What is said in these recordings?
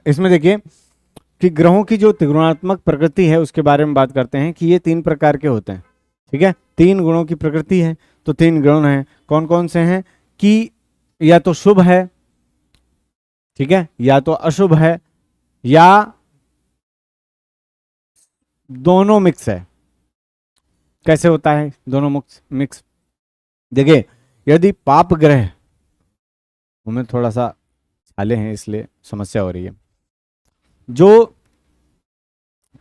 इसमें देखिए कि ग्रहों की जो त्रिगुणात्मक प्रकृति है उसके बारे में बात करते हैं कि ये 3 प्रकार के होते हैं। ठीक है, 3 गुणों की प्रकृति है, तो 3 गुण हैं। कौन कौन से हैं कि या तो शुभ है, ठीक है, या तो अशुभ है, या दोनों मिक्स है। कैसे होता है दोनों मिक्स मिक्स? देखिए, यदि पाप ग्रह, हमें थोड़ा सा छाले हैं इसलिए समस्या हो रही है, जो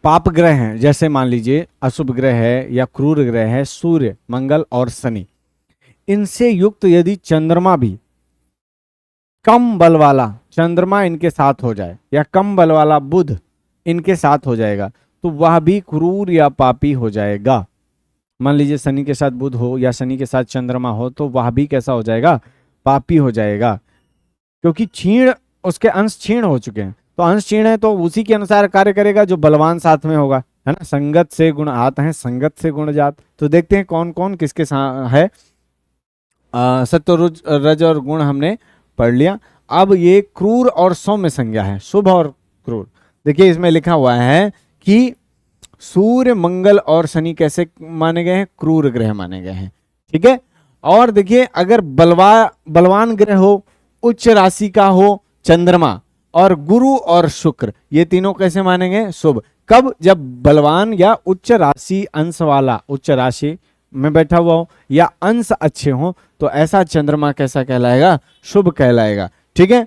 पाप ग्रह हैं, जैसे मान लीजिए अशुभ ग्रह है या क्रूर ग्रह है, सूर्य, मंगल और शनि, इनसे युक्त यदि चंद्रमा भी कम बल वाला चंद्रमा इनके साथ हो जाए, या कम बल वाला बुध इनके साथ हो जाएगा, तो वह भी क्रूर या पापी हो जाएगा। मान लीजिए शनि के साथ बुध हो या शनि के साथ चंद्रमा हो, तो वह भी कैसा हो जाएगा? पापी हो जाएगा, क्योंकि क्षीण, उसके अंश क्षीण हो चुके हैं। तो अंश क्षीण है तो उसी के अनुसार कार्य करेगा जो बलवान साथ में होगा, है ना। संगत से गुण आते हैं, संगत से गुण जात। तो देखते हैं कौन कौन किसके साथ है। सत्व रज और गुण हमने पढ़ लिया। अब ये क्रूर और सौम्य संज्ञा है, शुभ और क्रूर। देखिए इसमें लिखा हुआ है कि सूर्य, मंगल और शनि कैसे माने गए हैं? क्रूर ग्रह माने गए हैं, ठीक है। और देखिए अगर बलवान ग्रह हो, उच्च राशि का हो चंद्रमा, और गुरु और शुक्र, ये तीनों कैसे माने गए? शुभ। कब? जब बलवान या उच्च राशि अंश वाला, उच्च राशि में बैठा हुआ हो या अंश अच्छे हो, तो ऐसा चंद्रमा कैसा कहलाएगा? शुभ कहलाएगा, ठीक है।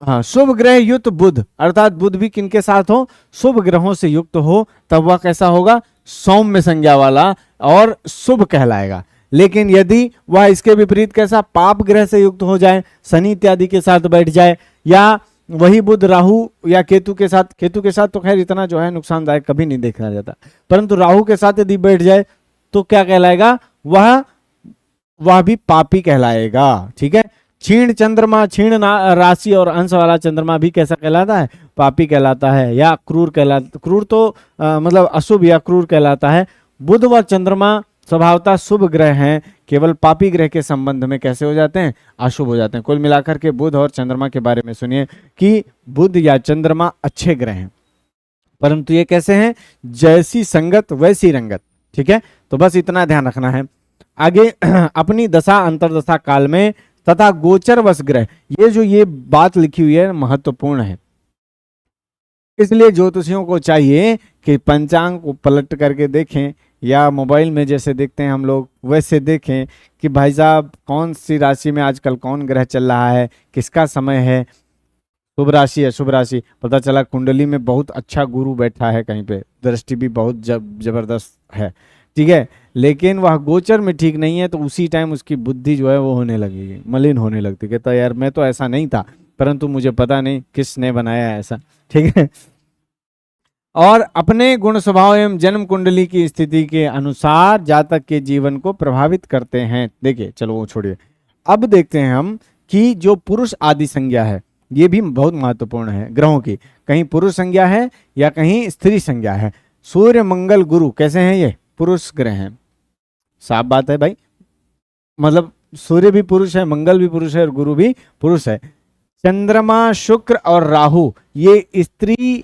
हाँ, शुभ ग्रह युक्त बुध, अर्थात बुध भी किनके साथ हो? शुभ ग्रहों से युक्त हो, तब वह कैसा होगा? सौम्य संज्ञा वाला और शुभ कहलाएगा। लेकिन यदि वह इसके विपरीत कैसा? पाप ग्रह से युक्त हो जाए, शनि इत्यादि के साथ बैठ जाए, या वही बुध राहु या केतु के साथ, केतु के साथ तो खैर इतना जो है नुकसानदायक कभी नहीं देखा जाता, परंतु राहु के साथ यदि बैठ जाए तो क्या कहलाएगा? वह भी पापी कहलाएगा, ठीक है। क्षीण चंद्रमा, क्षीण राशि और अंश वाला चंद्रमा भी कैसा कहलाता है? पापी कहलाता है, या क्रूर कहलाता। क्रूर तो मतलब अशुभ या क्रूर कहलाता है। बुध व चंद्रमा स्वभावतः शुभ ग्रह हैं, केवल पापी ग्रह के संबंध में कैसे हो जाते हैं? अशुभ हो जाते हैं। कुल मिलाकर के बुध और चंद्रमा के बारे में सुनिए कि बुध या चंद्रमा अच्छे ग्रह हैं, परंतु ये कैसे हैं? जैसी संगत वैसी रंगत, ठीक है। तो बस इतना ध्यान रखना है। आगे अपनी दशा अंतरदशा काल में तथा गोचर वश ग्रह, ये बात लिखी हुई है महत्वपूर्ण है, इसलिए ज्योतिषियों को चाहिए कि पंचांग को पलट करके देखें, या मोबाइल में जैसे देखते हैं हम लोग वैसे देखें कि भाई साहब कौन सी राशि में आजकल कौन ग्रह चल रहा है, किसका समय है, शुभ राशि है, शुभ राशि। पता चला कुंडली में बहुत अच्छा गुरु बैठा है, कहीं पे दृष्टि भी बहुत जबरदस्त है, ठीक है, लेकिन वह गोचर में ठीक नहीं है, तो उसी टाइम उसकी बुद्धि जो है वो होने लगेगी, मलिन होने लगती। कहता यार मैं तो ऐसा नहीं था, परंतु मुझे पता नहीं किसने बनाया है ऐसा, ठीक है। और अपने गुण स्वभाव एवं जन्म कुंडली की स्थिति के अनुसार जातक के जीवन को प्रभावित करते हैं। देखिए चलो वो छोड़िए, अब देखते हैं हम कि जो पुरुष आदि संज्ञा है, ये भी बहुत महत्वपूर्ण है ग्रहों की। कहीं पुरुष संज्ञा है या कहीं स्त्री संज्ञा है। सूर्य, मंगल, गुरु कैसे हैं? ये पुरुष ग्रह हैं, साफ बात है भाई। मतलब सूर्य भी पुरुष है, मंगल भी पुरुष है और गुरु भी पुरुष है। चंद्रमा, शुक्र और राहु ये स्त्री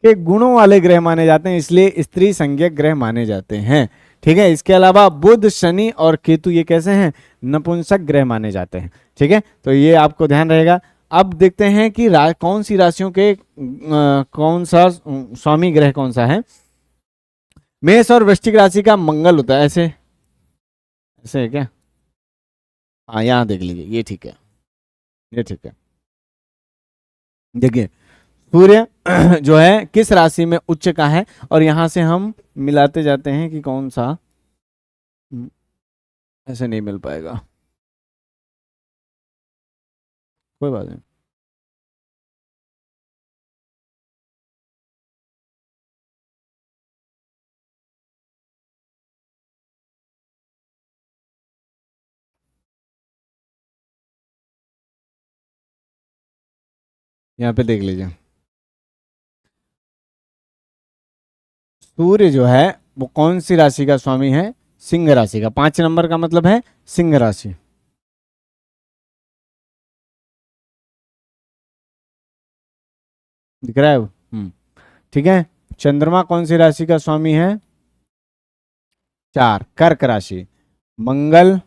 के गुणों वाले ग्रह माने जाते हैं, इसलिए स्त्री संज्ञक ग्रह माने जाते हैं, ठीक है। इसके अलावा बुध, शनि और केतु ये कैसे हैं? नपुंसक ग्रह माने जाते हैं, ठीक है। तो ये आपको ध्यान रहेगा। अब देखते हैं कि कौन सी राशियों के कौन सा स्वामी ग्रह कौन सा है। मेष और वृश्चिक राशि का मंगल होता है, ऐसे ऐसे है क्या? हाँ यहाँ देख लीजिए, ये ठीक है, ये ठीक है। देखिए सूर्य जो है किस राशि में उच्च का है, और यहां से हम मिलाते जाते हैं कि कौन सा। ऐसे नहीं मिल पाएगा, कोई बात नहीं। यहाँ पे देख लीजिए, सूर्य जो है वो कौन सी राशि का स्वामी है? सिंह राशि का। 5 नंबर का मतलब है सिंह राशि, दिख रहा है वो? ठीक है। चंद्रमा कौन सी राशि का स्वामी है? 4, कर्क राशि। मंगल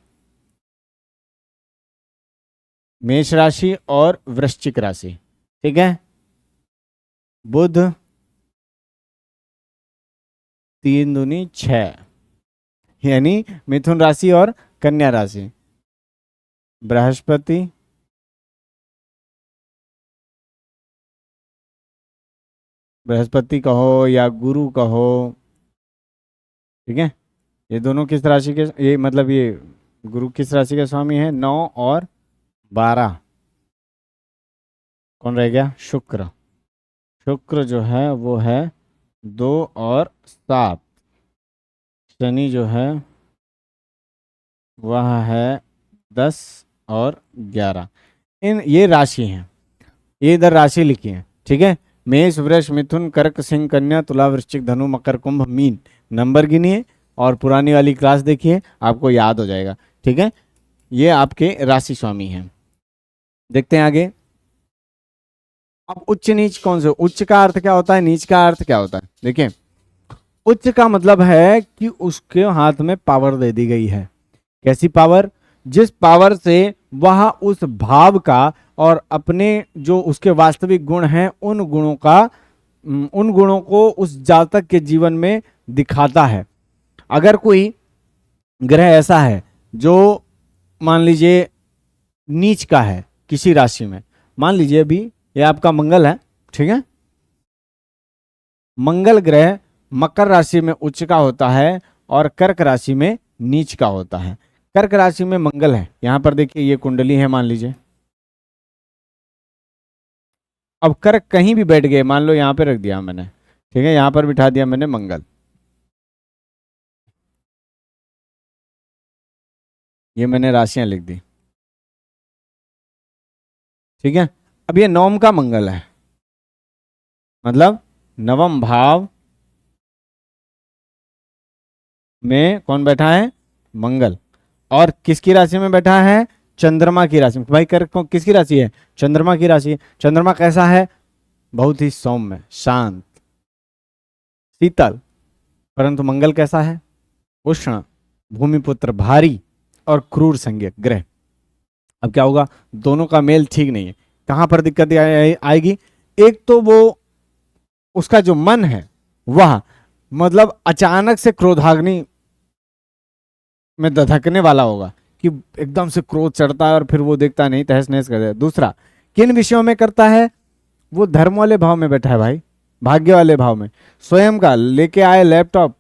मेष राशि और वृश्चिक राशि। ठीक है। बुध 3 दूनी 6, यानी मिथुन राशि और कन्या राशि। बृहस्पति कहो या गुरु कहो, ठीक है। ये दोनों किस राशि के, ये मतलब ये गुरु किस राशि के स्वामी है? 9 और 12। कौन रह गया? शुक्र। शुक्र जो है वो है 2 और 7। शनि जो है वह है 10 और 11। ये राशि हैं, ये इधर राशि लिखी है। ठीक है। मेष वृष मिथुन कर्क सिंह कन्या तुला वृश्चिक धनु मकर कुंभ मीन। नंबर गिनिए और पुरानी वाली क्लास देखिए, आपको याद हो जाएगा। ठीक है। ये आपके राशि स्वामी हैं। देखते हैं आगे। अब उच्च नीच कौन से? उच्च का अर्थ क्या होता है, नीच का अर्थ क्या होता है? देखिए, उच्च का मतलब है कि उसके हाथ में पावर दे दी गई है। कैसी पावर? जिस पावर से वह उस भाव का और अपने जो उसके वास्तविक गुण हैं उन गुणों को उस जातक के जीवन में दिखाता है। अगर कोई ग्रह ऐसा है जो मान लीजिए नीच का है किसी राशि में, मान लीजिए अभी ये आपका मंगल है, ठीक है। मंगल ग्रह मकर राशि में उच्च का होता है और कर्क राशि में नीच का होता है। कर्क राशि में मंगल है, यहां पर देखिए ये कुंडली है मान लीजिए। अब कर्क कहीं भी बैठ गए, मान लो यहां पे रख दिया मैंने, ठीक है, यहां पर बिठा दिया मैंने मंगल, ये मैंने राशियां लिख दी, ठीक है। अब ये नवम का मंगल है, मतलब नवम भाव में कौन बैठा है? मंगल। और किसकी राशि में बैठा है? चंद्रमा की राशि में। भाई कर्क किसकी राशि है? चंद्रमा की राशि है। चंद्रमा कैसा है? बहुत ही सौम्य, शांत, शीतल। परंतु मंगल कैसा है? उष्ण, भूमिपुत्र, भारी और क्रूर संज्ञक ग्रह। अब क्या होगा? दोनों का मेल ठीक नहीं है। कहां पर दिक्कत आएगी? एक तो वो उसका जो मन है वह मतलब अचानक से क्रोधाग्नि में धधकने वाला होगा कि एकदम से क्रोध चढ़ता है और फिर वो देखता नहीं, तहस नहस कर देता। दूसरा, किन विषयों में करता है? वो धर्म वाले भाव में बैठा है भाई, भाग्य वाले भाव में। स्वयं का लेके आए लैपटॉप,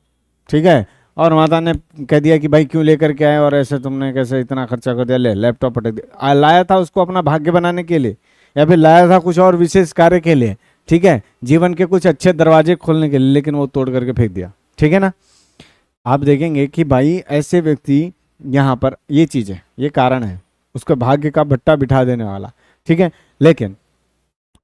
ठीक है, और माता ने कह दिया कि भाई क्यों लेकर के आए और ऐसे तुमने कैसे इतना खर्चा कर दिया, ले लैपटॉप पटक दिया। लाया था उसको अपना भाग्य बनाने के लिए या फिर लाया था कुछ और विशेष कार्य के लिए, ठीक है, जीवन के कुछ अच्छे दरवाजे खोलने के लिए, लेकिन वो तोड़ करके फेंक दिया। ठीक है ना। आप देखेंगे कि भाई ऐसे व्यक्ति, यहाँ पर ये चीज है, ये कारण है उसके भाग्य का भट्टा बिठा देने वाला। ठीक है। लेकिन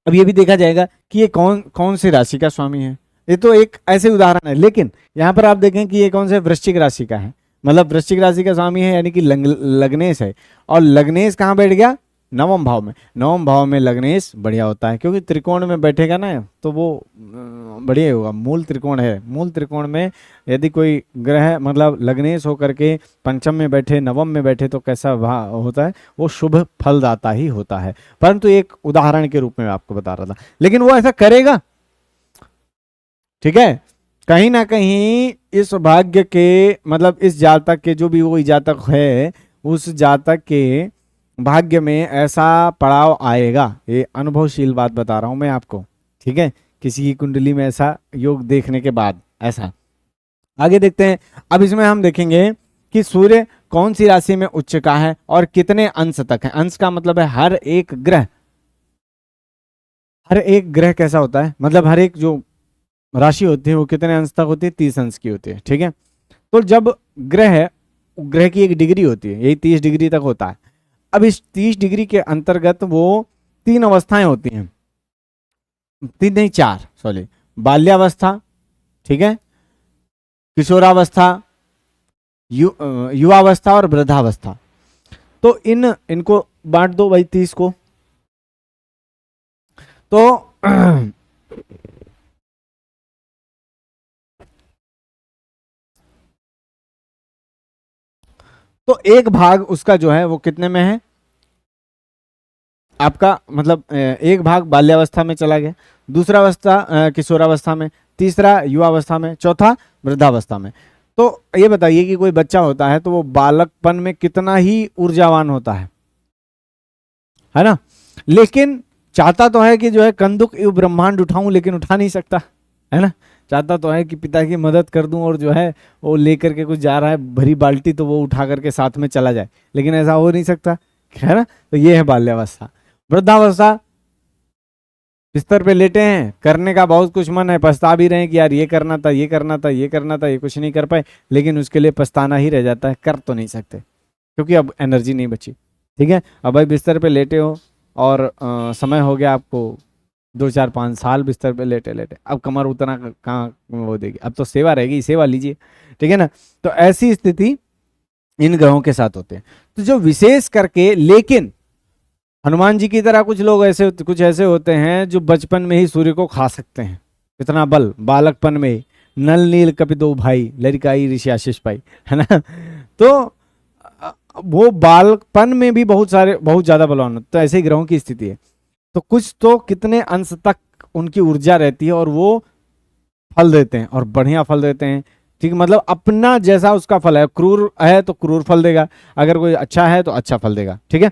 अब ये भी देखा जाएगा कि ये कौन कौन सी राशि का स्वामी है। ये तो एक ऐसे उदाहरण है, लेकिन यहाँ पर आप देखें कि ये कौन से वृश्चिक राशि का है, मतलब वृश्चिक राशि का स्वामी है, यानी कि लग्नेश है। और लग्नेश कहाँ बैठ गया? नवम भाव में। नवम भाव में लग्नेश बढ़िया होता है, क्योंकि त्रिकोण में बैठेगा ना तो वो बढ़िया होगा। मूल त्रिकोण है, मूल त्रिकोण में यदि कोई ग्रह मतलब लग्नेश होकर के पंचम में बैठे, नवम में बैठे, तो कैसा होता है? वो शुभ फलदाता ही होता है। परंतु एक उदाहरण के रूप में आपको बता रहा था, लेकिन वो ऐसा करेगा, ठीक है। कहीं ना कहीं इस भाग्य के मतलब इस जातक के, जो भी वो जातक है, उस जातक के भाग्य में ऐसा पड़ाव आएगा। ये अनुभवशील बात बता रहा हूं मैं आपको, ठीक है। किसी की कुंडली में ऐसा योग देखने के बाद ऐसा। आगे देखते हैं। अब इसमें हम देखेंगे कि सूर्य कौन सी राशि में उच्च का है और कितने अंश तक है। अंश का मतलब है हर एक ग्रह, हर एक ग्रह कैसा होता है, मतलब हर एक जो राशि होती है वो कितने अंश तक होती है? 30 अंश की होती है, ठीक है। तो जब ग्रह की एक डिग्री होती है, यही 30 डिग्री तक होता है। अब इस 30 डिग्री के अंतर्गत वो 3 अवस्थाएं होती हैं, 3 नहीं 4, सॉरी। बाल्यावस्था, ठीक है, किशोरावस्था, युवावस्था और वृद्धावस्था। तो इनको बांट दो भाई 30 को। तो तो एक भाग उसका जो है वो कितने में है आपका, मतलब एक भाग बाल्यावस्था में चला गया, दूसरा अवस्था किशोरावस्था में, तीसरा युवावस्था में, चौथा वृद्धावस्था में। तो ये बताइए कि कोई बच्चा होता है तो वो बालकपन में कितना ही ऊर्जावान होता है ना, लेकिन चाहता तो है कि जो है कंदुक युग ब्रह्मांड उठाऊं, लेकिन उठा नहीं सकता, है ना। चाहता तो है कि पिता की मदद कर दूं और जो है वो लेकर के कुछ जा रहा है भरी बाल्टी तो वो उठा करके साथ में चला जाए, लेकिन ऐसा हो नहीं सकता, है ना। तो ये है बाल्यावस्था। वृद्धावस्था, बिस्तर पे लेटे हैं, करने का बहुत कुछ मन है, पछता भी रहे हैं कि यार ये करना था, ये करना था, ये करना था, ये कुछ नहीं कर पाए, लेकिन उसके लिए पछताना ही रह जाता है, कर तो नहीं सकते क्योंकि अब एनर्जी नहीं बची। ठीक है, अब भाई बिस्तर पे लेटे हो और समय हो गया आपको 2 4 5 साल बिस्तर पे लेटे लेटे, अब कमर उतना कहाँ वो देगी, अब तो सेवा रहेगी, सेवा लीजिए, ठीक है ना। तो ऐसी स्थिति इन ग्रहों के साथ होते हैं। तो जो विशेष करके, लेकिन हनुमान जी की तरह कुछ लोग ऐसे, कुछ ऐसे होते हैं जो बचपन में ही सूर्य को खा सकते हैं, इतना बल बालकपन में ही, नल नील कपि दो भाई लड़काई ऋषि आशीष पाई, है ना। तो वो बालकपन में भी बहुत सारे, बहुत ज्यादा बलवान, तो ऐसे ही ग्रहों की स्थिति है। तो कुछ तो कितने अंश तक उनकी ऊर्जा रहती है और वो फल देते हैं और बढ़िया फल देते हैं, ठीक, मतलब अपना जैसा उसका फल है, क्रूर है तो क्रूर फल देगा, अगर कोई अच्छा है तो अच्छा फल देगा, ठीक है।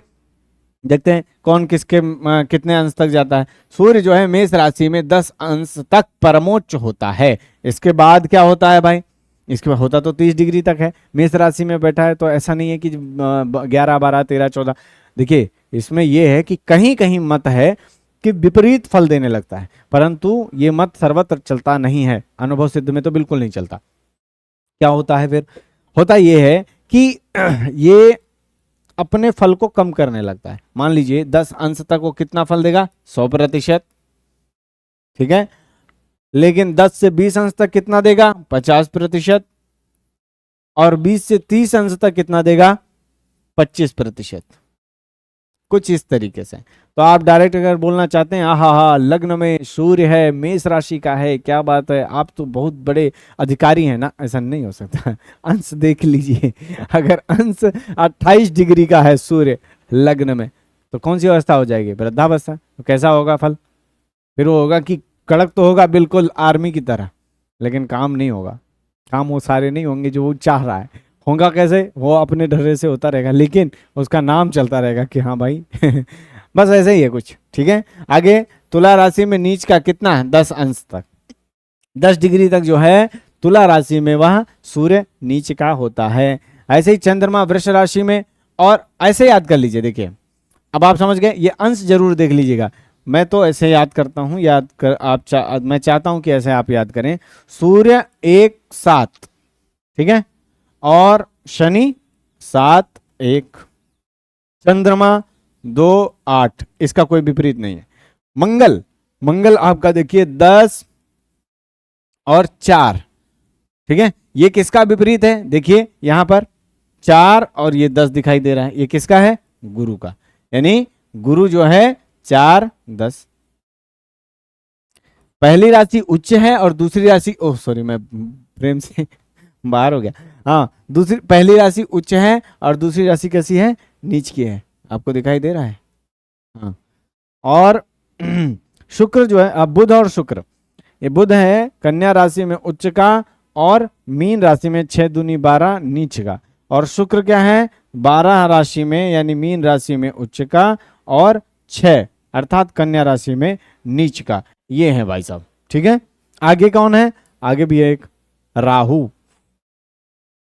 देखते हैं कौन किसके कितने अंश तक जाता है। सूर्य जो है मेष राशि में 10 अंश तक परमोच्च होता है। इसके बाद क्या होता है भाई, इसके बाद होता तो 30 डिग्री तक है, मेष राशि में बैठा है, तो ऐसा नहीं है कि 11 12 13 14। देखिए इसमें यह है कि कहीं कहीं मत है कि विपरीत फल देने लगता है, परंतु ये मत सर्वत्र चलता नहीं है, अनुभव सिद्ध में तो बिल्कुल नहीं चलता। क्या होता है फिर, होता यह है कि ये अपने फल को कम करने लगता है। मान लीजिए 10 अंश तक वो कितना फल देगा, 100%, ठीक है, लेकिन 10 से 20 अंश तक कितना देगा, 50%, और 20 से 30 अंश तक कितना देगा, 25%, कुछ इस तरीके से। तो आप डायरेक्ट अगर बोलना चाहते हैं आहा हा लग्न में सूर्य है, मेष राशि का है, क्या बात है, आप तो बहुत बड़े अधिकारी हैं ना, ऐसा नहीं हो सकता। अंश देख लीजिए, अगर अंश 28 डिग्री का है सूर्य लग्न में, तो कौन सी अवस्था हो जाएगी, वृद्धावस्था। तो कैसा होगा फल, फिर वो होगा कि कड़क तो होगा बिल्कुल आर्मी की तरह, लेकिन काम नहीं होगा, काम वो सारे नहीं होंगे जो वो चाह रहा है, होगा कैसे, वो अपने ढर्रे से होता रहेगा, लेकिन उसका नाम चलता रहेगा कि हाँ भाई। बस ऐसे ही है कुछ, ठीक है। आगे तुला राशि में नीच का कितना है, 10 अंश तक, 10 डिग्री तक जो है तुला राशि में वह सूर्य नीच का होता है। ऐसे ही चंद्रमा वृष राशि में, और ऐसे याद कर लीजिए, देखिए अब आप समझ गए, ये अंश जरूर देख लीजिएगा, मैं तो ऐसे याद करता हूं, याद कर आप मैं चाहता हूं कि ऐसे आप याद करें, सूर्य 1 7, ठीक है, और शनि 7 1, चंद्रमा 2 8, इसका कोई विपरीत नहीं है। मंगल, मंगल आपका देखिए 10 और 4, ठीक है, ये किसका विपरीत है, देखिए यहां पर 4 और ये 10 दिखाई दे रहा है, ये किसका है, गुरु का, यानी गुरु जो है 4 10। पहली राशि उच्च है और दूसरी राशि, ओह सॉरी मैं प्रेम से बाहर हो गया, हाँ, दूसरी पहली राशि उच्च है और दूसरी राशि कैसी है, नीच की है, आपको दिखाई दे रहा है, हाँ। और शुक्र जो है, अब बुध और शुक्र, ये बुध है कन्या राशि में उच्च का और मीन राशि में 6 दूनी 12 नीच का, और शुक्र क्या है 12 राशि में यानी मीन राशि में उच्च का और 6 अर्थात कन्या राशि में नीच का, ये है भाई साहब, ठीक है। आगे कौन है, आगे भी है एक राहु,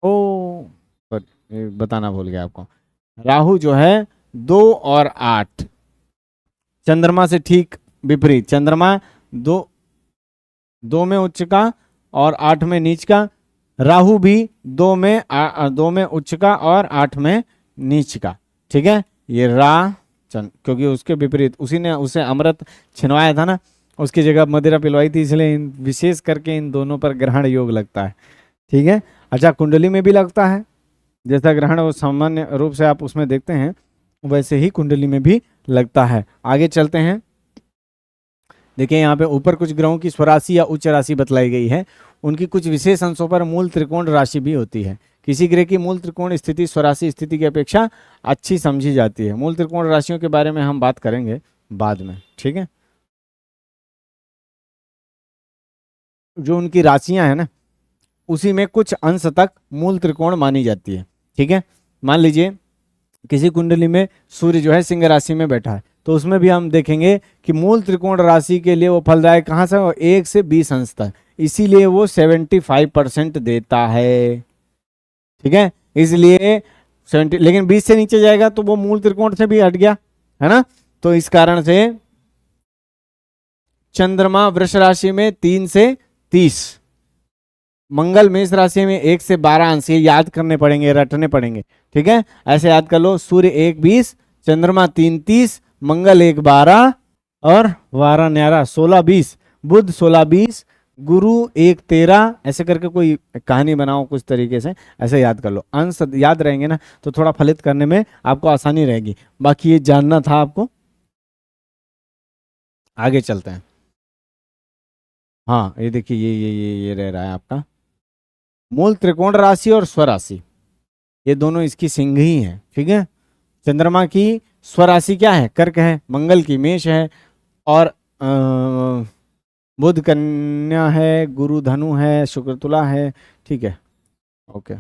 ओ बताना भूल गया आपको, राहु जो है 2 और 8, चंद्रमा से ठीक विपरीत, चंद्रमा 2 में उच्च का और 8 में नीच का, राहु भी 2 में उच्च का और 8 में नीच का, ठीक है। ये क्योंकि उसके विपरीत उसी ने उसे अमृत छिनवाया था ना, उसकी जगह मदिरा पिलवाई थी, इसलिए विशेष करके इन दोनों पर ग्रहण योग लगता है, ठीक है। अच्छा कुंडली में भी लगता है, जैसा ग्रहण वो सामान्य रूप से आप उसमें देखते हैं वैसे ही कुंडली में भी लगता है। आगे चलते हैं, देखिए यहाँ पे ऊपर कुछ ग्रहों की स्वराशि या उच्च राशि बतलाई गई है। उनकी कुछ विशेष अंशों पर मूल त्रिकोण राशि भी होती है। किसी ग्रह की मूल त्रिकोण स्थिति स्वराशि स्थिति की अपेक्षा अच्छी समझी जाती है। मूल त्रिकोण राशियों के बारे में हम बात करेंगे बाद में, ठीक है। जो उनकी राशियां हैं ना, उसी में कुछ अंश तक मूल त्रिकोण मानी जाती है, ठीक है। मान लीजिए किसी कुंडली में सूर्य जो है सिंह राशि में बैठा है, तो उसमें भी हम देखेंगे कि मूल त्रिकोण राशि के लिए वो फलदायक कहाँ से 1 से 20 अंश तक, इसीलिए वो 75% देता है, ठीक है। इसलिए 70, लेकिन 20 से नीचे जाएगा तो वो मूल त्रिकोण से भी हट गया, है ना। तो इस कारण से चंद्रमा वृष राशि में 3 से 30, मंगल मेष राशि में 1 से 12 अंश, ये याद करने पड़ेंगे, रटने पड़ेंगे, ठीक है। ऐसे याद कर लो, सूर्य 1 20, चंद्रमा 3 30, मंगल 1 12, और 12 न्यारा 16 20, बुध 16 20, गुरु 1 13, ऐसे करके कोई कहानी बनाओ कुछ तरीके से, ऐसे याद कर लो। अंश याद रहेंगे ना तो थोड़ा फलित करने में आपको आसानी रहेगी। बाकी ये जानना था आपको। आगे चलते हैं। हाँ ये देखिए, ये रह रहा है आपका मूल त्रिकोण राशि और स्वराशि, ये दोनों इसकी सिंह ही है, ठीक है। चंद्रमा की स्वराशि क्या है, कर्क है, मंगल की मेष है, और बुध कन्या है, गुरु धनु है, शुक्र तुला है, ठीक है। ओके।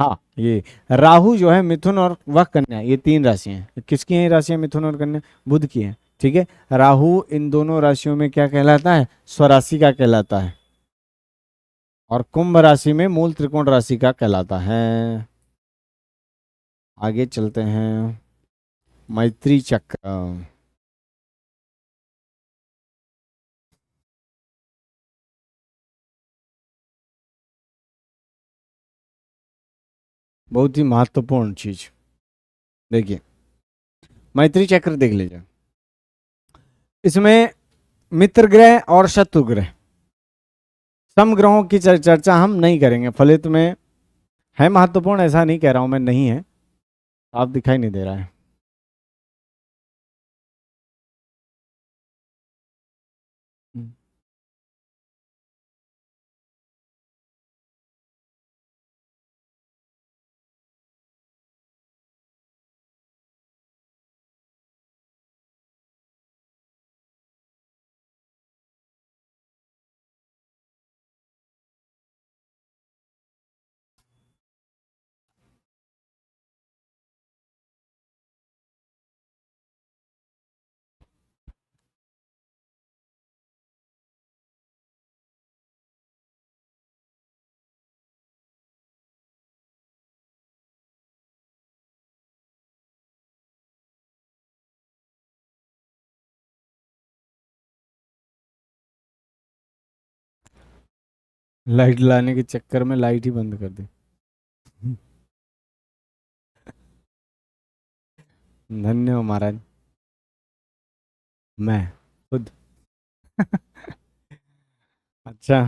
हाँ ये राहु जो है मिथुन और वह कन्या, ये 3 राशियां हैं। किसकी हैं ये राशियां, मिथुन और कन्या? बुध की हैं, ठीक है। राहु इन दोनों राशियों में क्या कहलाता है, स्वराशि का कहलाता है, और कुंभ राशि में मूल त्रिकोण राशि का कहलाता है। आगे चलते हैं। मैत्री चक्र, बहुत ही महत्वपूर्ण चीज। देखिए मैत्री चक्र देख लीजिए, इसमें मित्र ग्रह और शत्रु ग्रह, सम ग्रहों की चर्चा हम नहीं करेंगे। फलित में है महत्वपूर्ण, ऐसा नहीं कह रहा हूं मैं, नहीं है। आप दिखाई नहीं दे रहा है। लाइट लाने के चक्कर में लाइट ही बंद कर दी। धन्य हो महाराज, मैं खुद। अच्छा।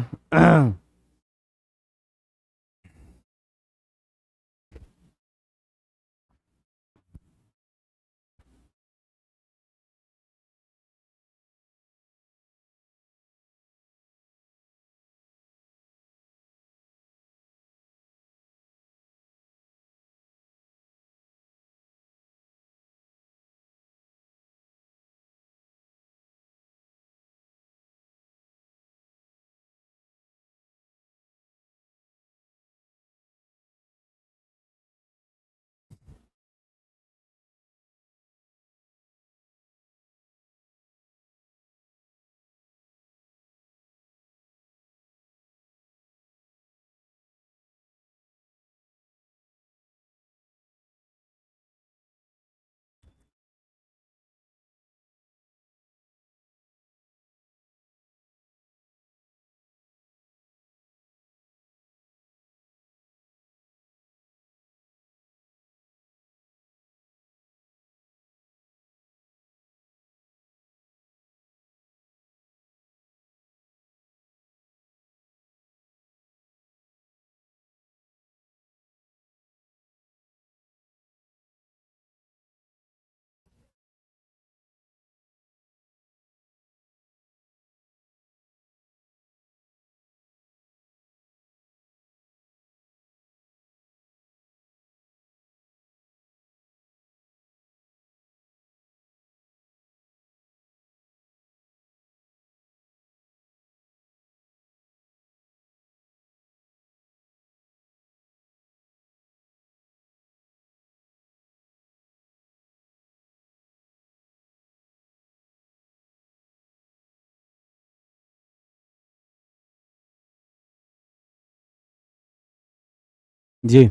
जी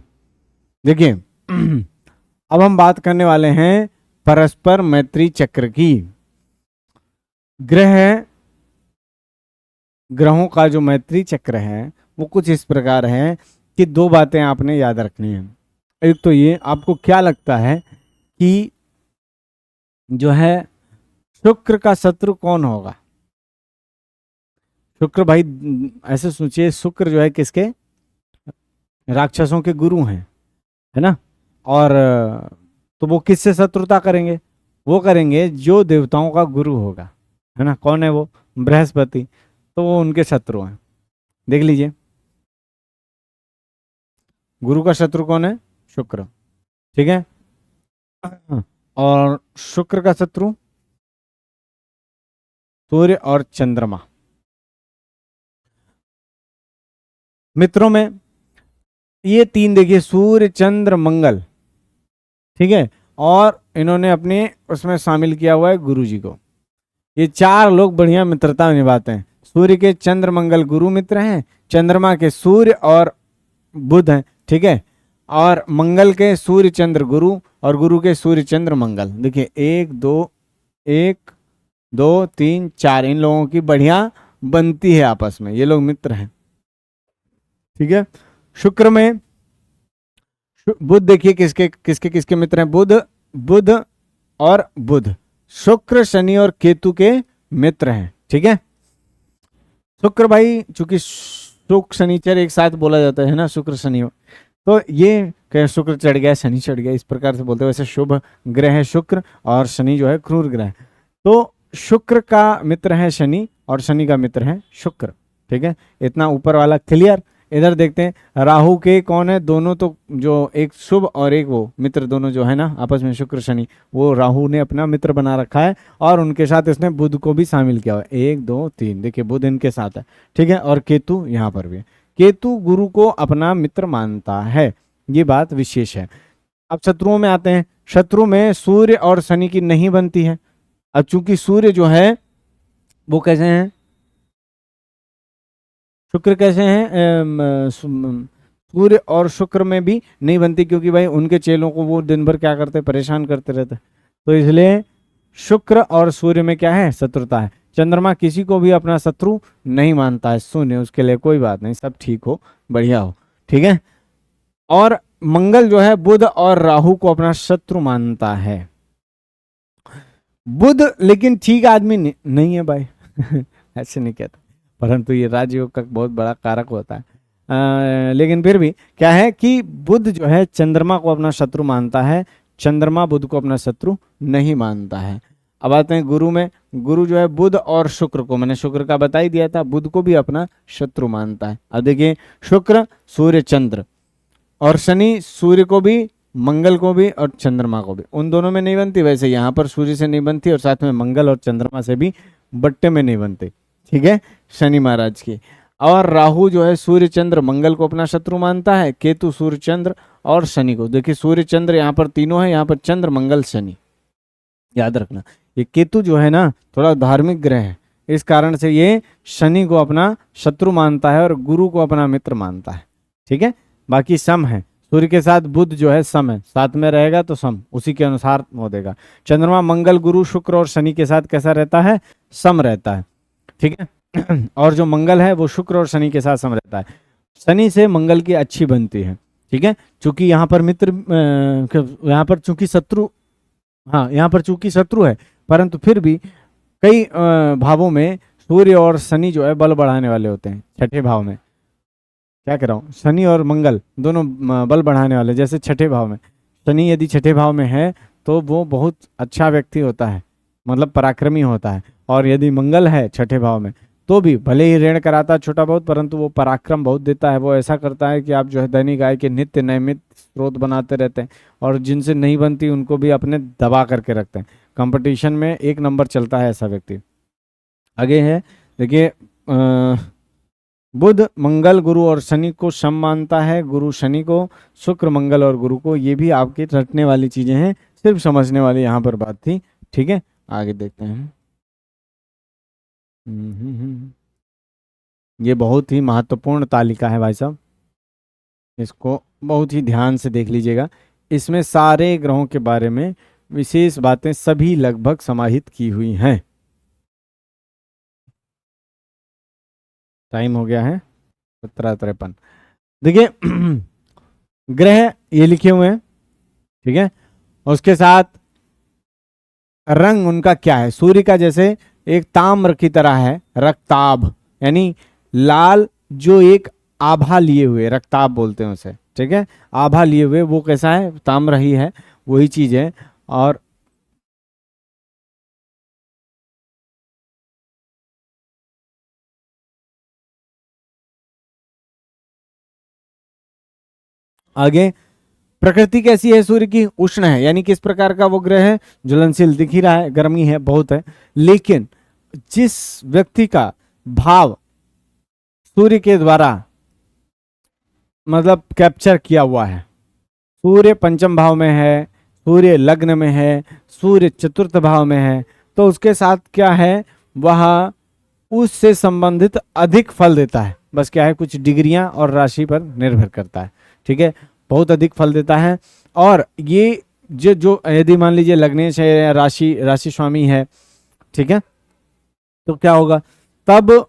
देखिए अब हम बात करने वाले हैं परस्पर मैत्री चक्र की। ग्रह ग्रहों का जो मैत्री चक्र है वो कुछ इस प्रकार है कि दो बातें आपने याद रखनी है। एक तो ये, आपको क्या लगता है कि जो है शुक्र का शत्रु कौन होगा? शुक्र भाई, ऐसे सोचिए, शुक्र जो है किसके? राक्षसों के गुरु हैं, है ना। और तो वो किससे शत्रुता करेंगे? वो करेंगे जो देवताओं का गुरु होगा, है ना। कौन है वो? बृहस्पति। तो वो उनके शत्रु हैं। देख लीजिए, गुरु का शत्रु कौन है? शुक्र। ठीक है। और शुक्र का शत्रु सूर्य और चंद्रमा। मित्रों में ये तीन देखिए, सूर्य चंद्र मंगल, ठीक है। और इन्होंने अपने उसमें शामिल किया हुआ है गुरु जी को। ये चार लोग बढ़िया मित्रता निभाते हैं। सूर्य के चंद्र मंगल गुरु मित्र हैं, चंद्रमा के सूर्य और बुध हैं, ठीक है। और मंगल के सूर्य चंद्र गुरु, और गुरु के सूर्य चंद्र मंगल। देखिए, एक दो तीन चार, इन लोगों की बढ़िया बनती है आपस में, ये लोग मित्र हैं, ठीक है। शुक्र में बुध, देखिए किसके किसके किसके मित्र हैं? बुध, बुध और बुध। शुक्र शनि और केतु के मित्र हैं, ठीक है। शुक्र भाई, चूंकि शुक्र शनिचर एक साथ बोला जाता है ना, शुक्र शनि, तो ये कहे शुक्र चढ़ गया शनि चढ़ गया, इस प्रकार से बोलते हैं। वैसे शुभ ग्रह है शुक्र, और शनि जो है क्रूर ग्रह है। तो शुक्र का मित्र है शनि, और शनि का मित्र है शुक्र, ठीक है। इतना ऊपर वाला क्लियर। इधर देखते हैं राहु के कौन है? दोनों तो जो एक शुभ और एक वो मित्र, दोनों जो है ना आपस में, शुक्र शनि, वो राहु ने अपना मित्र बना रखा है। और उनके साथ इसने बुध को भी शामिल किया हुआ है। एक दो तीन, देखिए बुध इनके साथ है, ठीक है। और केतु यहाँ पर भी है। केतु गुरु को अपना मित्र मानता है, ये बात विशेष है। अब शत्रुओं में आते हैं। शत्रु में सूर्य और शनि की नहीं बनती है। अब चूंकि सूर्य जो है वो कैसे हैं? शुक्र कैसे हैं? सूर्य और शुक्र में भी नहीं बनती, क्योंकि भाई उनके चेलों को वो दिन भर क्या करते? परेशान करते रहते। तो इसलिए शुक्र और सूर्य में क्या है? शत्रुता है। चंद्रमा किसी को भी अपना शत्रु नहीं मानता है, शून्य, उसके लिए कोई बात नहीं, सब ठीक हो, बढ़िया हो, ठीक है। और मंगल जो है बुध और राहु को अपना शत्रु मानता है। बुध लेकिन ठीक आदमी नहीं है भाई ऐसे नहीं कहता, परंतु ये राजयोग का बहुत बड़ा कारक होता है। लेकिन फिर भी क्या है कि बुध जो है चंद्रमा को अपना शत्रु मानता है, चंद्रमा बुध को अपना शत्रु नहीं मानता है। अब आते हैं गुरु में। गुरु जो है बुध और शुक्र को, मैंने शुक्र का बता ही दिया था, बुध को भी अपना शत्रु मानता है। अब देखिए, शुक्र सूर्य चंद्र, और शनि सूर्य को भी, मंगल को भी, और चंद्रमा को भी। उन दोनों में नहीं बनती, वैसे यहाँ पर सूर्य से नहीं बनती, और साथ में मंगल और चंद्रमा से भी बट्टे में नहीं बनती, ठीक है, शनि महाराज की। और राहु जो है सूर्य चंद्र मंगल को अपना शत्रु मानता है, केतु सूर्य चंद्र और शनि को। देखिए सूर्य चंद्र यहाँ पर तीनों है, यहाँ पर चंद्र मंगल शनि, याद रखना। ये केतु जो है ना थोड़ा धार्मिक ग्रह है, इस कारण से ये शनि को अपना शत्रु मानता है और गुरु को अपना मित्र मानता है, ठीक है। बाकी सम है, सूर्य के साथ बुध जो है सम है, साथ में रहेगा तो सम, उसी के अनुसार हो देगा। चंद्रमा मंगल गुरु शुक्र और शनि के साथ कैसा रहता है? सम रहता है, ठीक है। और जो मंगल है वो शुक्र और शनि के साथ सम रहता है। शनि से मंगल की अच्छी बनती है, ठीक है। चूंकि यहाँ पर मित्र, यहाँ पर चूंकि शत्रु, हाँ यहाँ पर चूंकि शत्रु है, परंतु फिर भी कई भावों में सूर्य और शनि जो है बल बढ़ाने वाले होते हैं। छठे भाव में, क्या कह रहा हूँ, शनि और मंगल दोनों बल बढ़ाने वाले। जैसे छठे भाव में शनि यदि छठे भाव में है तो वो बहुत अच्छा व्यक्ति होता है, मतलब पराक्रमी होता है। और यदि मंगल है छठे भाव में तो भी भले ही ऋण कराता है छोटा बहुत, परंतु वो पराक्रम बहुत देता है। वो ऐसा करता है कि आप जो है दैनिक आय के नित्य नैमित स्रोत बनाते रहते हैं, और जिनसे नहीं बनती उनको भी अपने दबा करके रखते हैं। कंपटीशन में एक नंबर चलता है ऐसा व्यक्ति। आगे है, देखिए बुध मंगल गुरु और शनि को सम मानता है, गुरु शनि को, शुक्र मंगल और गुरु को। ये भी आपके रटने वाली चीजें हैं, सिर्फ समझने वाली यहाँ पर बात थी, ठीक है। आगे देखते हैं। ये बहुत ही महत्वपूर्ण तालिका है भाई साहब, इसको बहुत ही ध्यान से देख लीजिएगा, इसमें सारे ग्रहों के बारे में विशेष बातें सभी लगभग समाहित की हुई हैं। टाइम हो गया है 17:53। देखिए ग्रह ये लिखे हुए हैं, ठीक है, उसके साथ रंग उनका क्या है, सूर्य का जैसे एक ताम्र की तरह है, रक्ताभ, यानी लाल, जो एक आभा लिए हुए, रक्ताभ बोलते हैं उसे, ठीक है, आभा लिए हुए, वो कैसा है, ताम्र ही है, वही चीज है। और आगे प्रकृति कैसी है सूर्य की, उष्ण है, यानी किस प्रकार का वो ग्रह है, ज्वलनशील, दिख ही रहा है, गर्मी है बहुत है। लेकिन जिस व्यक्ति का भाव सूर्य के द्वारा मतलब कैप्चर किया हुआ है, सूर्य पंचम भाव में है, सूर्य लग्न में है, सूर्य चतुर्थ भाव में है, तो उसके साथ क्या है, वह उससे संबंधित अधिक फल देता है। बस क्या है, कुछ डिग्रियां और राशि पर निर्भर करता है, ठीक है, बहुत अधिक फल देता है। और ये जो जो यदि मान लीजिए लग्नेश है या राशि राशि स्वामी है, ठीक है, तो क्या होगा, तब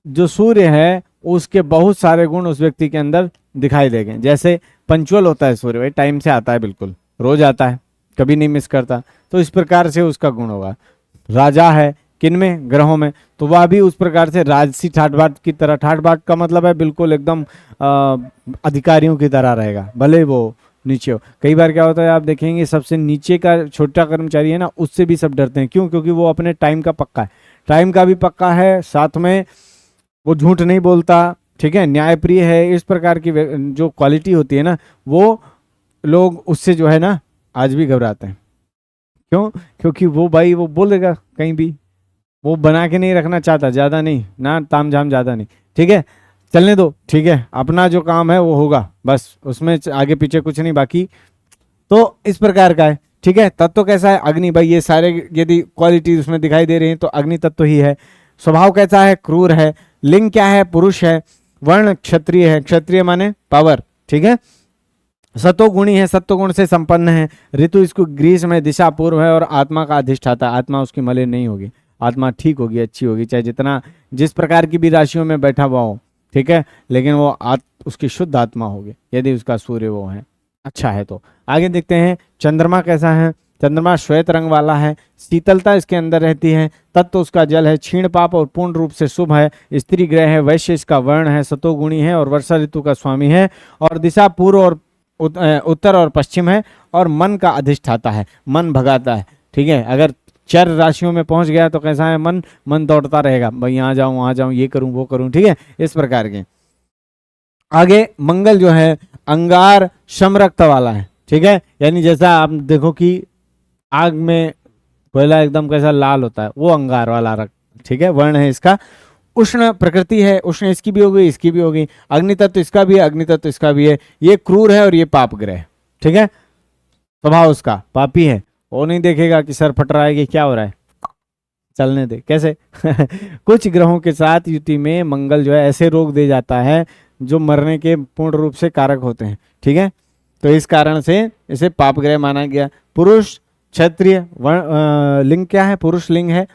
जो सूर्य है उसके बहुत सारे गुण उस व्यक्ति के अंदर दिखाई देंगे। जैसे पंचुअल होता है सूर्य, भाई टाइम से आता है, बिल्कुल रोज आता है, कभी नहीं मिस करता, तो इस प्रकार से उसका गुण होगा। राजा है किन में, ग्रहों में, तो वह भी उस प्रकार से राजसी ठाट बाट की तरह, ठाट बाट का मतलब है बिल्कुल एकदम अधिकारियों की तरह रहेगा, भले वो नीचे हो। कई बार क्या होता है, आप देखेंगे सबसे नीचे का छोटा कर्मचारी है ना, उससे भी सब डरते हैं, क्यों, क्योंकि वो अपने टाइम का पक्का है, टाइम का भी पक्का है, साथ में वो झूठ नहीं बोलता, ठीक है, न्यायप्रिय है, इस प्रकार की जो क्वालिटी होती है ना, वो लोग उससे जो है ना आज भी घबराते हैं। क्यों, क्योंकि वो भाई वो बोलेगा कहीं भी, वो बना के नहीं रखना चाहता, ज्यादा नहीं ना, ताम झाम ज्यादा नहीं, ठीक है, चलने दो, ठीक है, अपना जो काम है वो होगा, बस उसमें आगे पीछे कुछ नहीं बाकी। तो इस प्रकार का है, ठीक है। तत्व कैसा है, अग्नि, भाई ये सारे यदि क्वालिटी उसमें दिखाई दे रही हैं तो अग्नि तत्व ही है। स्वभाव कैसा है, क्रूर है। लिंग क्या है, पुरुष है। वर्ण क्षत्रिय है, क्षत्रिय माने पावर, ठीक है। सतोगुणी है, सत्वगुण से संपन्न है। ऋतु इसको ग्रीष्म में, दिशा पूर्व है, और आत्मा का अधिष्ठाता, आत्मा उसकी मलिन नहीं होगी, आत्मा ठीक होगी, अच्छी होगी, चाहे जितना जिस प्रकार की भी राशियों में बैठा हुआ हो, ठीक है, लेकिन वो उसकी शुद्ध आत्मा होगी यदि उसका सूर्य वो है, अच्छा है। तो आगे देखते हैं चंद्रमा कैसा है। चंद्रमा श्वेत रंग वाला है, शीतलता इसके अंदर रहती है, तत्व उसका जल है, क्षीण पाप और पूर्ण रूप से शुभ है, स्त्री ग्रह है, वैश्य इसका वर्ण है, सतोगुणी है और वर्षा ऋतु का स्वामी है, और दिशा पूर्व और उत्तर और पश्चिम है, और मन का अधिष्ठाता है, मन भगाता है, ठीक है। अगर चर राशियों में पहुंच गया तो कैसा है, मन मन दौड़ता रहेगा, भाई यहाँ जाऊं वहां जाऊं, ये करूं वो करूं, ठीक है, इस प्रकार के। आगे मंगल जो है अंगार समरक्त वाला है, ठीक है, यानी जैसा आप देखो कि आग में कोयला एकदम कैसा लाल होता है, वो अंगार वाला रक्त, ठीक है, वर्ण है इसका। उष्ण प्रकृति है, उष्ण इसकी भी होगी, इसकी भी होगी। अग्नि तत्व इसका भी है, अग्नि तत्व इसका भी है। ये क्रूर है और ये पाप ग्रह, ठीक है, स्वभाव उसका पापी है। वो नहीं देखेगा कि सर फट रहा है कि क्या हो रहा है, चलने दे, कैसे कुछ ग्रहों के साथ युति में मंगल जो है ऐसे रोग दे जाता है जो मरने के पूर्ण रूप से कारक होते हैं, ठीक है। तो इस कारण से इसे पाप ग्रह माना गया। पुरुष क्षत्रिय वर्ण, लिंग क्या है, पुरुष लिंग है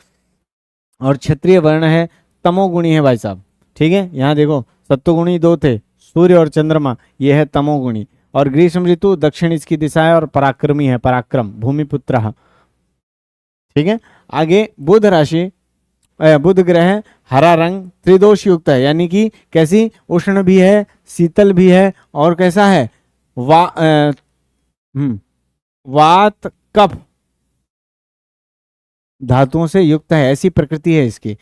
और क्षत्रिय वर्ण है, तमोगुणी है भाई साहब, ठीक है। यहाँ देखो सत्वगुणी दो थे, सूर्य और चंद्रमा, ये है तमोगुणी। और ग्रीष्म ऋतु दक्षिण इसकी दिशा है और पराक्रमी है, पराक्रम, भूमिपुत्र, ठीक है। आगे बुध राशि, बुध ग्रह हरा रंग त्रिदोष युक्त है, यानी कि कैसी, उष्ण भी है, शीतल भी है, और कैसा है, वात कफ धातुओं से युक्त है, ऐसी प्रकृति है इसकी।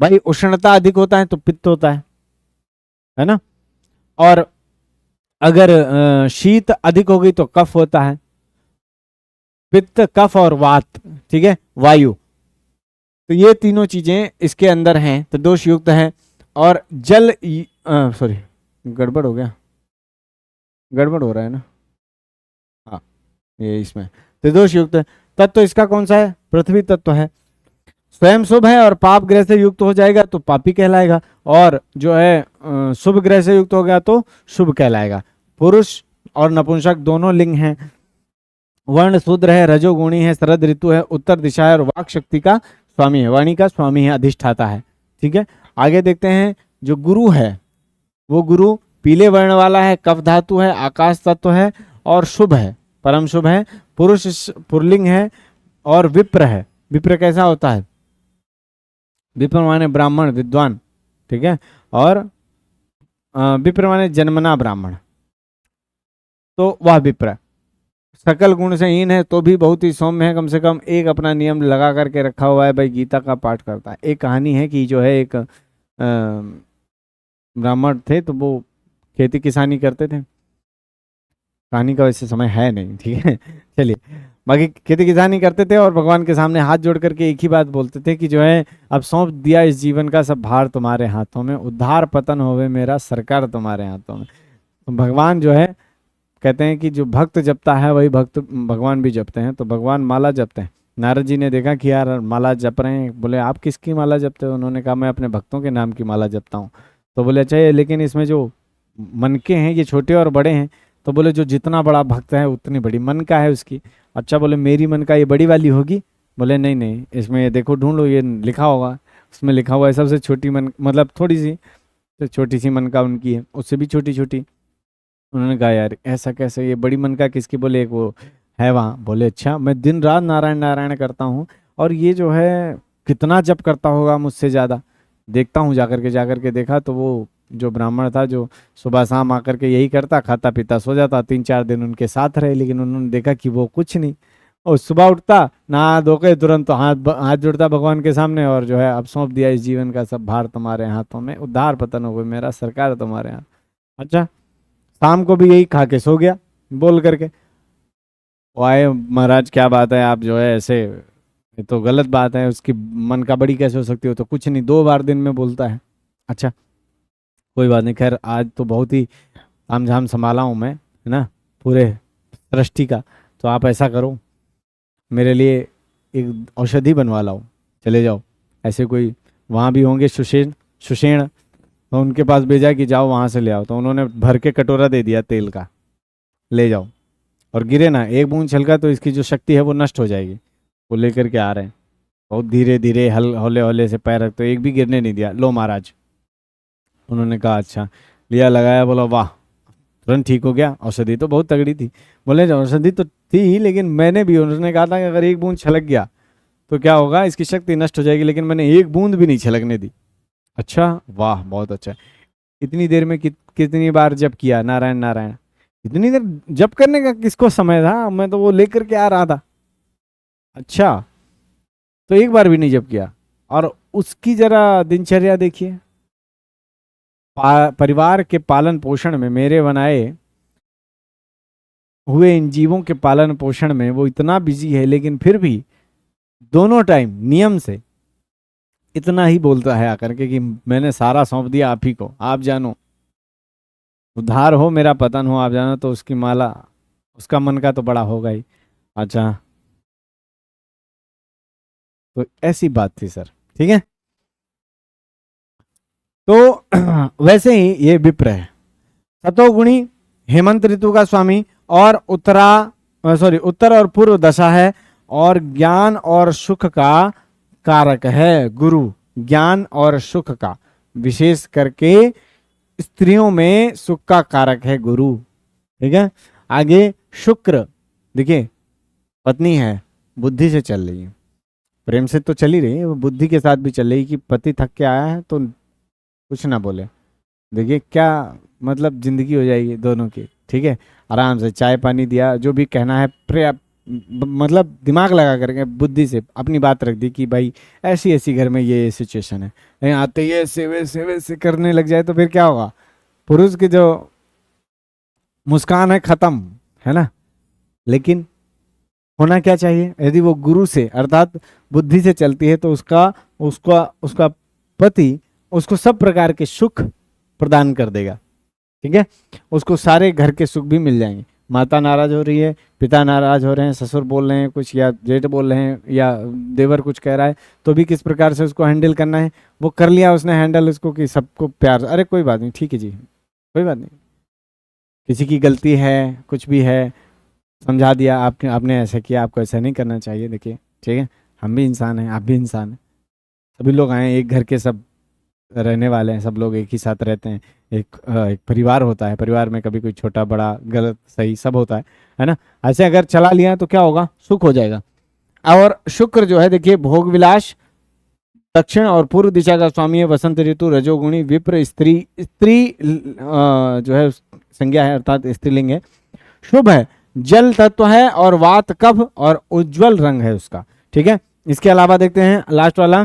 भाई उष्णता अधिक होता है तो पित्त होता है ना। और अगर शीत अधिक होगी तो कफ होता है, पित्त कफ और वात, ठीक है, वायु। तो ये तीनों चीजें इसके अंदर हैं, तो दोष युक्त है। और जल, सॉरी गड़बड़ हो गया, गड़बड़ हो रहा है ना, हाँ ये इसमें त्रिदोष युक्त है। तत्व इसका कौन सा है, पृथ्वी तत्व है। स्वयं शुभ है और पाप ग्रह से युक्त हो जाएगा तो पापी कहलाएगा, और जो है शुभ ग्रह से युक्त हो गया तो शुभ कहलाएगा। पुरुष और नपुंसक दोनों लिंग हैं। वर्ण शूद्र है, रजोगुणी है, शरद ऋतु है, उत्तर दिशा है और वाक शक्ति का स्वामी है, वाणी का स्वामी है, अधिष्ठाता है। ठीक है, आगे देखते हैं। जो गुरु है वो गुरु पीले वर्ण वाला है, कफ धातु है, आकाश तत्व है और शुभ है, परम शुभ है। पुरुष पुरलिंग है और विप्र है। विप्र कैसा होता है? विप्र माने ब्राह्मण विद्वान, ठीक है, और विप्र माने जन्मना ब्राह्मण, तो वह विप्र सकल गुण से हीन है तो भी बहुत ही सौम्य है। कम से कम एक अपना नियम लगा करके रखा हुआ है भाई, गीता का पाठ करता है। एक कहानी है कि जो है एक ब्राह्मण थे तो वो खेती किसानी करते थे। कहानी का वैसे समय है नहीं, ठीक है, चलिए। बाकी खेती किसानी करते थे और भगवान के सामने हाथ जोड़ करके एक ही बात बोलते थे कि जो है अब सौंप दिया इस जीवन का सब भार तुम्हारे हाथों में, उद्धार पतन होवे मेरा, सरकार तुम्हारे हाथों में। तो भगवान जो है कहते हैं कि जो भक्त जपता है वही भक्त भगवान भी जपते हैं। तो भगवान माला जपते हैं। नारद जी ने देखा कि यार माला जप रहे हैं, बोले आप किसकी माला जपते हो? उन्होंने कहा मैं अपने भक्तों के नाम की माला जपता हूँ। तो बोले अच्छा, लेकिन इसमें जो मनके हैं ये छोटे और बड़े हैं। तो बोले जो जितना बड़ा भक्त है उतनी बड़ी मन का है उसकी। अच्छा, बोले मेरी मन का ये बड़ी वाली होगी? बोले नहीं नहीं, इसमें ये देखो ढूंढो, ये लिखा होगा, उसमें लिखा हुआ है सबसे छोटी मन, मतलब थोड़ी सी तो छोटी सी मन का उनकी है, उससे भी छोटी छोटी। उन्होंने कहा यार ऐसा कैसे, ये बड़ी मन का किसकी? बोले एक वो है वहाँ। बोले अच्छा, मैं दिन रात नारायण नारायण करता हूँ और ये जो है कितना जप करता होगा मुझसे ज़्यादा, देखता हूँ। जाकर के देखा तो वो जो ब्राह्मण था जो सुबह शाम आकर के यही करता, खाता पीता सो जाता। 3-4 दिन उनके साथ रहे, लेकिन उन्होंने देखा कि वो कुछ नहीं। और सुबह उठता, नहा धो के तुरंत तो हाथ जोड़ता भगवान के सामने और जो है अब सौंप दिया इस जीवन का सब भार तुम्हारे हाथों में, उद्धार पतन हो गए मेरा, सरकार तुम्हारे हाथ। अच्छा, शाम को भी यही खा के सो गया बोल करके। वाहे महाराज क्या बात है, आप जो है ऐसे, ये तो गलत बात है, उसकी मन का बड़ी कैसे हो सकती हो? तो कुछ नहीं, 2 बार दिन में बोलता है। अच्छा कोई बात नहीं, खैर आज तो बहुत ही तामझाम संभाला हूँ मैं, है ना, पूरे सृष्टि का। तो आप ऐसा करो, मेरे लिए एक औषधि बनवा लाओ, चले जाओ। ऐसे कोई वहाँ भी होंगे सुषेण, तो उनके पास भेजा कि जाओ वहाँ से ले आओ। तो उन्होंने भर के कटोरा दे दिया तेल का, ले जाओ और गिरे ना एक बूंद छलका तो इसकी जो शक्ति है वो नष्ट हो जाएगी। वो लेकर के आ रहे हैं, बहुत धीरे धीरे हौले हौले से पैर रखते, एक भी गिरने नहीं दिया। लो महाराज। उन्होंने कहा अच्छा, लिया, लगाया, बोला वाह, तुरंत ठीक हो गया। औषधि तो बहुत तगड़ी थी। बोले औषधि तो थी लेकिन मैंने भी, उन्होंने कहा था कि अगर एक बूंद छलक गया तो क्या होगा, इसकी शक्ति नष्ट हो जाएगी, लेकिन मैंने एक बूंद भी नहीं छलकने दी। अच्छा, वाह, बहुत अच्छा। इतनी देर में कितनी बार जप किया नारायण नारायण? इतनी देर जप करने का किसको समय था? मैं तो वो लेकर के आ रहा था। अच्छा, तो एक बार भी नहीं जप किया। और उसकी जरा दिनचर्या देखिए, परिवार के पालन पोषण में, मेरे बनाए हुए इन जीवों के पालन पोषण में वो इतना बिजी है, लेकिन फिर भी दोनों टाइम नियम से इतना ही बोलता है आकर के कि मैंने सारा सौंप दिया आप ही को, आप जानो, उद्धार हो मेरा पतन हो आप जानो। तो उसकी माला, उसका मन का तो बड़ा होगा ही। अच्छा, तो ऐसी बात थी सर, ठीक है। तो वैसे ही ये विप्र है, सतोगुणी, हेमंत ऋतु का स्वामी और उत्तर और पूर्व दशा है और ज्ञान और सुख का कारक है गुरु। ज्ञान और सुख का, विशेष करके स्त्रियों में सुख का कारक है गुरु, ठीक है। आगे शुक्र, देखिए पत्नी है, बुद्धि से चल रही है, प्रेम से तो चली रही है, वो बुद्धि के साथ भी चल रही कि पति थक के आया है तो कुछ ना बोले। देखिए क्या मतलब जिंदगी हो जाएगी दोनों की, ठीक है। आराम से चाय पानी दिया, जो भी कहना है मतलब दिमाग लगा करके बुद्धि से अपनी बात रख दी कि भाई ऐसी ऐसी घर में ये सिचुएशन है, नहीं आते ये ऐसे वैसे वैसे करने लग जाए तो फिर क्या होगा? पुरुष की जो मुस्कान है खत्म, है ना। लेकिन होना क्या चाहिए? यदि वो गुरु से अर्थात बुद्धि से चलती है तो उसका उसका उसका पति उसको सब प्रकार के सुख प्रदान कर देगा, ठीक है। उसको सारे घर के सुख भी मिल जाएंगे। माता नाराज हो रही है, पिता नाराज हो रहे हैं, ससुर बोल रहे हैं कुछ, या जेठ बोल रहे हैं, या देवर कुछ कह रहा है, तो भी किस प्रकार से उसको हैंडल करना है, वो कर लिया उसने हैंडल उसको, कि सबको प्यार, अरे कोई बात नहीं, ठीक है जी, कोई बात नहीं, किसी की गलती है, कुछ भी है, समझा दिया, आपने आपने ऐसा किया, आपको ऐसा नहीं करना चाहिए, देखिए ठीक है, हम भी इंसान हैं, आप भी इंसान हैं, सभी लोग आए, एक घर के सब रहने वाले हैं, सब लोग एक ही साथ रहते हैं, एक परिवार होता है, परिवार में कभी कोई छोटा बड़ा गलत सही सब होता है ना। ऐसे अगर चला लिया तो क्या होगा, सुख हो जाएगा। और शुक्र जो है देखिए भोग विलास, दक्षिण और पूर्व दिशा का स्वामी है, वसंत ऋतु, रजोगुणी, विप्र, स्त्री, स्त्री जो है संज्ञा है, अर्थात स्त्रीलिंग है, शुभ है, जल तत्व है, और वात कफ और उज्जवल रंग है उसका, ठीक है। इसके अलावा देखते हैं लास्ट वाला,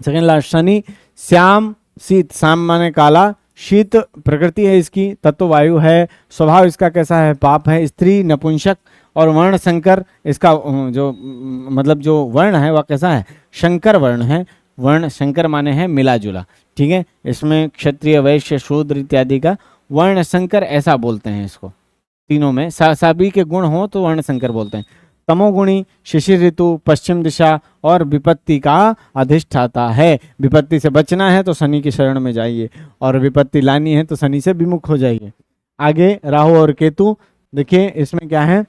सेकंड लास्ट, शनि श्याम शीत, श्याम माने काला, शीत प्रकृति है इसकी, तत्व वायु है, स्वभाव इसका कैसा है, पाप है, स्त्री नपुंसक, और वर्ण शंकर, इसका जो मतलब जो वर्ण है वह कैसा है, शंकर वर्ण है, वर्ण शंकर माने है मिला जुला, ठीक है। इसमें क्षत्रिय वैश्य शूद्र इत्यादि का वर्ण शंकर ऐसा बोलते हैं इसको, तीनों में सभी के गुण हो तो वर्ण शंकर बोलते हैं। तमोगुणी, शिशिर ऋतु, पश्चिम दिशा, और विपत्ति का अधिष्ठाता है। विपत्ति से बचना है तो शनि की शरण में जाइए, और विपत्ति लानी है तो शनि से विमुख हो जाइए। आगे राहु और केतु, देखिए इसमें क्या है,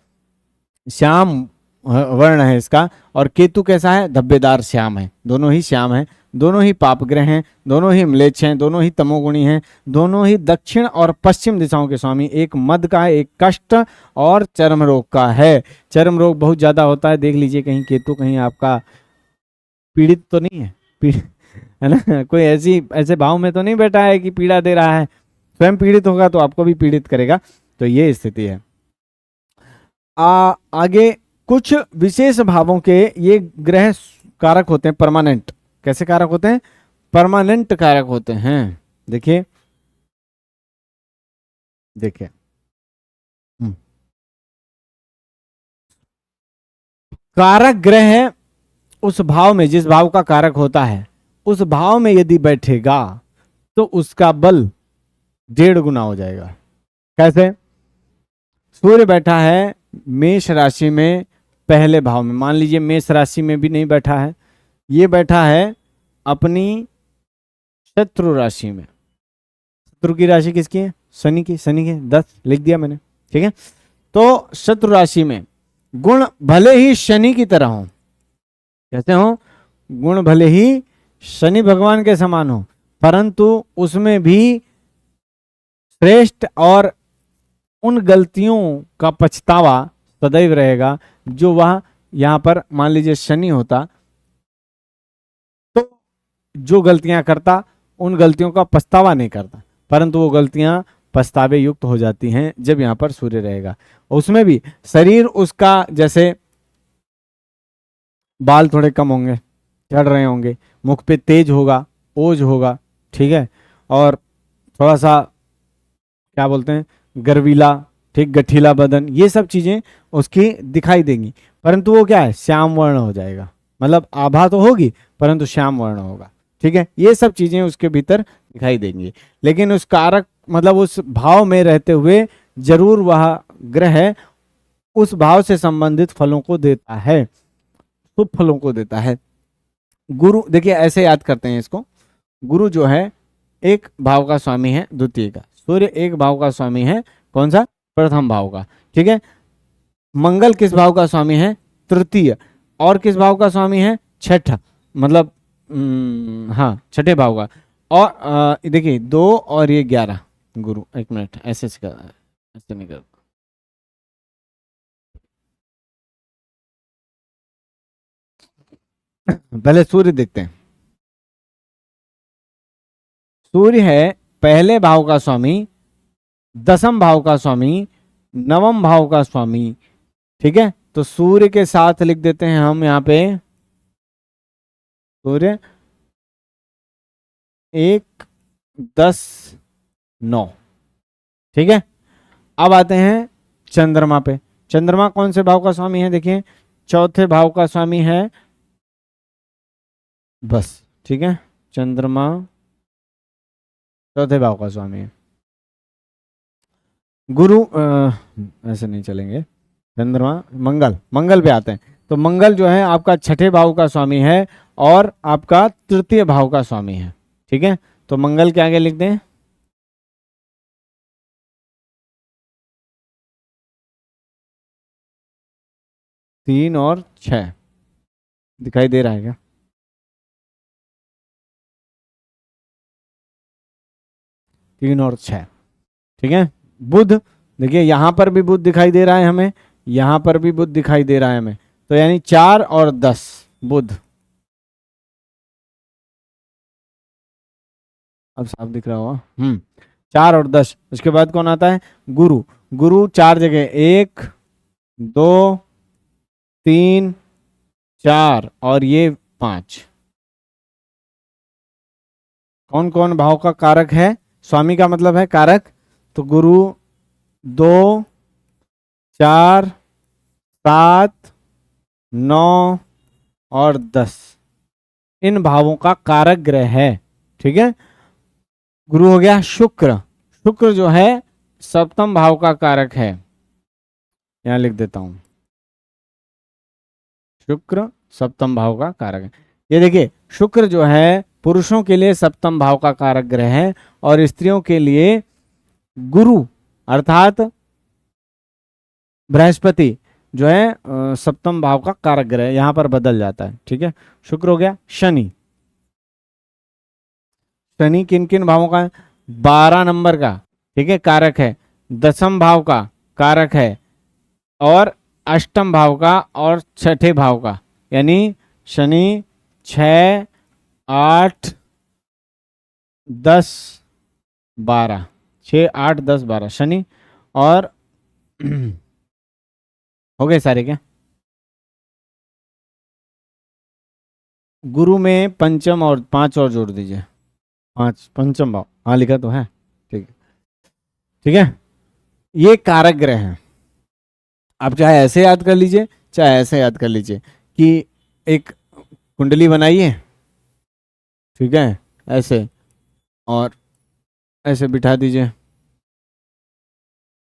श्याम वर्ण है इसका, और केतु कैसा है, धब्बेदार श्याम है, दोनों ही श्याम है, दोनों ही पाप ग्रह हैं, दोनों ही म्लेच्छ हैं, दोनों ही तमोगुणी हैं, दोनों ही दक्षिण और पश्चिम दिशाओं के स्वामी, एक मद का है, एक कष्ट और चर्म रोग का है। चर्म रोग बहुत ज्यादा होता है, देख लीजिए कहीं केतु कहीं आपका पीड़ित तो नहीं है, है ना, कोई ऐसे भाव में तो नहीं बैठा है कि पीड़ा दे रहा है, स्वयं पीड़ित होगा तो आपको भी पीड़ित करेगा, तो ये स्थिति है। आगे कुछ विशेष भावों के ये ग्रह कारक होते हैं परमानेंट, कैसे कारक होते हैं, परमानेंट कारक होते हैं। देखिए देखिए कारक ग्रह है उस भाव में, जिस भाव का कारक होता है उस भाव में यदि बैठेगा तो उसका बल 1.5 गुना हो जाएगा। कैसे, सूर्य बैठा है मेष राशि में पहले भाव में, मान लीजिए मेष राशि में भी नहीं बैठा है, ये बैठा है अपनी शत्रु राशि में, शत्रु की राशि किसकी है, शनि की, शनि के 10 लिख दिया मैंने, ठीक है। तो शत्रु राशि में गुण भले ही शनि की तरह हो, कैसे हो, गुण भले ही शनि भगवान के समान हो, परंतु उसमें भी श्रेष्ठ और उन गलतियों का पछतावा सदैव रहेगा जो वह यहां पर, मान लीजिए शनि होता तो जो गलतियां करता उन गलतियों का पछतावा नहीं करता, परंतु वो गलतियां पछतावे युक्त हो जाती हैं जब यहां पर सूर्य रहेगा। उसमें भी शरीर उसका, जैसे बाल थोड़े कम होंगे, झड़ रहे होंगे, मुख पे तेज होगा, ओज होगा, ठीक है, और थोड़ा सा क्या बोलते हैं गर्वीला, ठीक, गठीला बदन, ये सब चीजें उसकी दिखाई देंगी, परंतु वो क्या है, श्याम वर्ण हो जाएगा, मतलब आभा तो होगी परंतु श्याम वर्ण होगा, ठीक है। ये सब चीजें उसके भीतर दिखाई देंगी, लेकिन उस कारक मतलब उस भाव में रहते हुए जरूर वह ग्रह उस भाव से संबंधित फलों को देता है, शुभ फलों को देता है। गुरु देखिए ऐसे याद करते हैं इसको, गुरु जो है एक भाव का स्वामी है द्वितीय का, सूर्य एक भाव का स्वामी है कौन सा, प्रथम भाव का, ठीक है। मंगल किस भाव का स्वामी है, तृतीय, और किस भाव का स्वामी है, छठा, मतलब हाँ छठे भाव का, और देखिए 2 और ये 11, गुरु, एक मिनट ऐसे नहीं कर, पहले सूर्य देखते हैं। सूर्य है पहले भाव का स्वामी, 10म भाव का स्वामी, 9म भाव का स्वामी, ठीक है। तो सूर्य के साथ लिख देते हैं हम यहाँ पे सूर्य 1, 10, 9, ठीक है। अब आते हैं चंद्रमा पे, चंद्रमा कौन से भाव का स्वामी है, देखिए चौथे भाव का स्वामी है, बस, ठीक है, चंद्रमा चौथे भाव का स्वामी है। गुरु ऐसे नहीं चलेंगे, चंद्रमा, मंगल, मंगल पे आते हैं। तो मंगल जो है आपका छठे भाव का स्वामी है और आपका तृतीय भाव का स्वामी है। ठीक है, तो मंगल के आगे लिख दें 3 और 6, दिखाई दे रहा है क्या? 3 और 6, ठीक है। बुध, देखिए यहां पर भी बुध दिखाई दे रहा है हमें, यहां पर भी बुध दिखाई दे रहा है हमें, तो यानी 4 और 10 बुध। अब साफ दिख रहा होगा। 4 और 10। उसके बाद कौन आता है? गुरु। गुरु 4 जगह, 1 2 3 4 और ये 5। कौन कौन भाव का कारक है? स्वामी का मतलब है कारक। तो गुरु 2 4 7 9 और 10 इन भावों का कारक ग्रह है। ठीक है, गुरु हो गया। शुक्र, शुक्र जो है सप्तम भाव का कारक है, यहां लिख देता हूं, शुक्र सप्तम भाव का कारक है। ये देखिए शुक्र जो है पुरुषों के लिए सप्तम भाव का कारक ग्रह है और स्त्रियों के लिए गुरु अर्थात बृहस्पति जो है सप्तम भाव का कारक ग्रह है, यहां पर बदल जाता है। ठीक है, शुक्र हो गया। शनि, शनि किन किन भावों का है? 12 नंबर का, ठीक है, कारक है, 10वें भाव का कारक है और 8वें भाव का और 6ठे भाव का, यानी शनि 6 8 10 12, 6 8 10 12 शनि। और हो गए सारे क्या? गुरु में पंचम और 5 और जोड़ दीजिए, 5 पंचम भाव, हाँ लिखा तो है। ठीक है, ठीक है, ये कारक ग्रह हैं। आप चाहे ऐसे याद कर लीजिए चाहे ऐसे याद कर लीजिए कि एक कुंडली बनाइए, ठीक है, ऐसे और ऐसे बिठा दीजिए,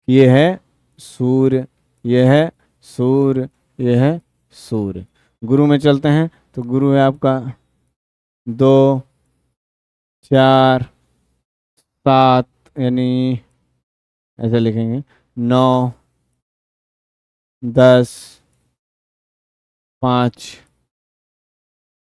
ये है सूर्य, ये है सूर्य, ये है सूर्य। गुरु में चलते हैं तो गुरु है आपका 2 4 7, यानी ऐसे लिखेंगे 9 10 5,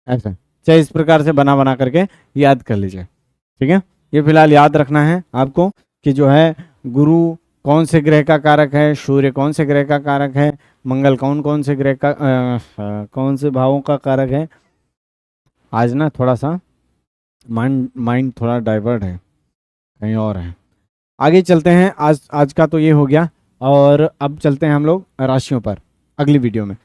ऐसा। चाहे इस प्रकार से बना बना करके याद कर लीजिए। ठीक है, ये फिलहाल याद रखना है आपको कि जो है गुरु कौन से ग्रह का कारक है, सूर्य कौन से ग्रह का कारक है, मंगल कौन कौन से ग्रह का कौन से भावों का कारक है। आज ना थोड़ा सा माइंड थोड़ा डाइवर्ट है, कहीं और है। आगे चलते हैं, आज का तो ये हो गया और अब चलते हैं हम लोग राशियों पर अगली वीडियो में।